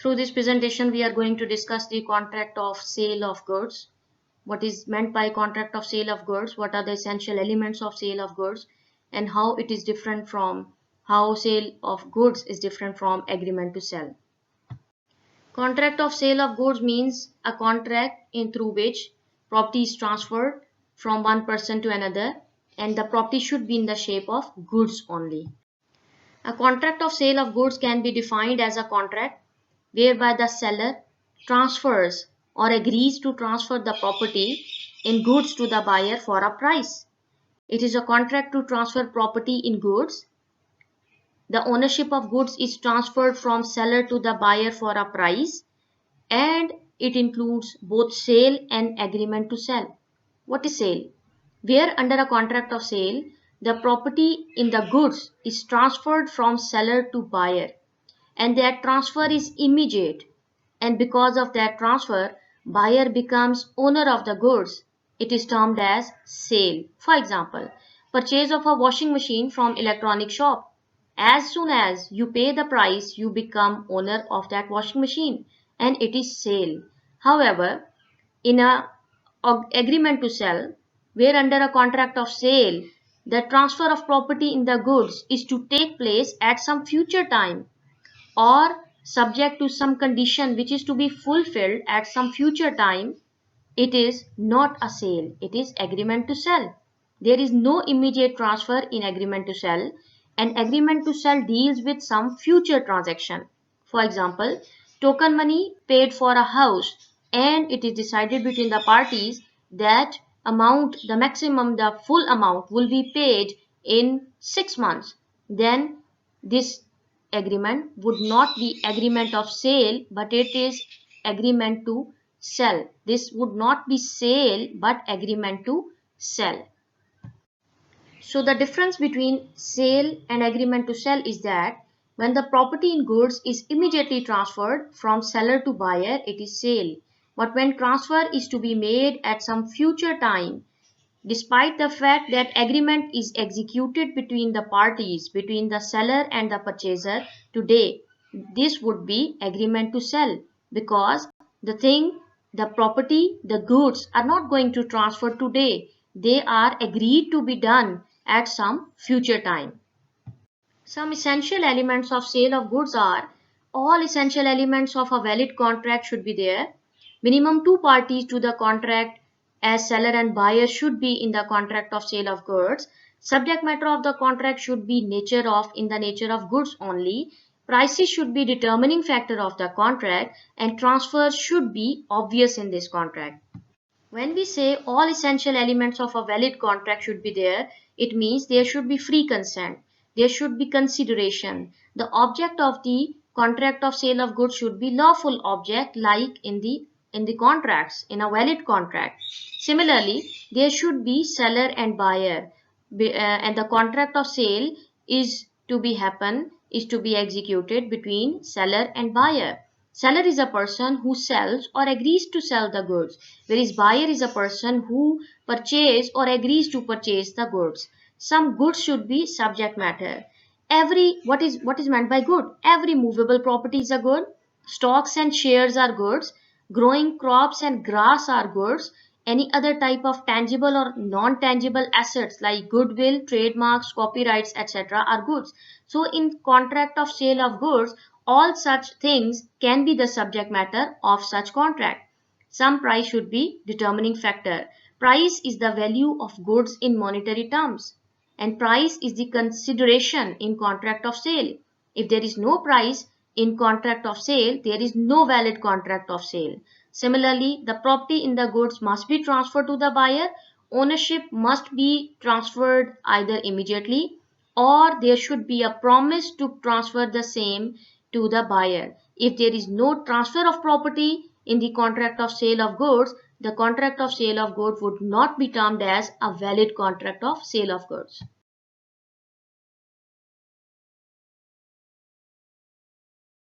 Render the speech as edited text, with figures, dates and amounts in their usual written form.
Through this presentation, we are going to discuss the contract of sale of goods. What is meant by contract of sale of goods? What are the essential elements of sale of goods? And how it is different from, how sale of goods is different from agreement to sell. Contract of sale of goods means a contract through which property is transferred from one person to another, and the property should be in the shape of goods only. A contract of sale of goods can be defined as a contract whereby the seller transfers or agrees to transfer the property in goods to the buyer for a price. It is a contract to transfer property in goods. The ownership of goods is transferred from seller to the buyer for a price, and it includes both sale and agreement to sell. What is sale? Where under a contract of sale, the property in the goods is transferred from seller to buyer, and that transfer is immediate, and because of that transfer, buyer becomes owner of the goods. It is termed as sale. For example, purchase of a washing machine from electronic shop. As soon as you pay the price, you become owner of that washing machine, and it is sale. However, in a agreement to sell, where under a contract of sale, the transfer of property in the goods is to take place at some future time, or subject to some condition which is to be fulfilled at some future time, it is not a sale, it is agreement to sell. There is no immediate transfer in agreement to sell, and agreement to sell deals with some future transaction. For example, token money paid for a house, and it is decided between the parties that amount, the maximum, the full amount will be paid in 6 months. Then this agreement would not be agreement of sale, but it is agreement to sell. This would not be sale but agreement to sell. So the difference between sale and agreement to sell is that when the property in goods is immediately transferred from seller to buyer, it is sale. But when transfer is to be made at some future time, despite the fact that agreement is executed between the parties, between the seller and the purchaser today, this would be agreement to sell, because the thing, the property, the goods are not going to transfer today. They are agreed to be done at some future time. Some essential elements of sale of goods are: all essential elements of a valid contract should be there. Minimum 2 parties to the contract as seller and buyer should be in the contract of sale of goods. Subject matter of the contract should be in the nature of goods only. Prices should be determining factor of the contract, and transfers should be obvious in this contract. When we say all essential elements of a valid contract should be there, it means there should be free consent, there should be consideration. The object of the contract of sale of goods should be lawful object, like in the contracts, in a valid contract. Similarly, there should be seller and buyer, and the contract of sale is to be executed between seller and buyer. Seller is a person who sells or agrees to sell the goods, whereas buyer is a person who purchases or agrees to purchase the goods. Some goods should be subject matter. What is meant by good? Every movable property is a good. Stocks and shares are goods. Growing crops and grass are goods. Any other type of tangible or non-tangible assets like goodwill, trademarks, copyrights, etc. are goods. So in contract of sale of goods, all such things can be the subject matter of such contract. Some price should be determining factor. Price is the value of goods in monetary terms, and price is the consideration in contract of sale. If there is no price in contract of sale, there is no valid contract of sale. Similarly, the property in the goods must be transferred to the buyer. Ownership must be transferred either immediately, or there should be a promise to transfer the same to the buyer. If there is no transfer of property in the contract of sale of goods, the contract of sale of goods would not be termed as a valid contract of sale of goods.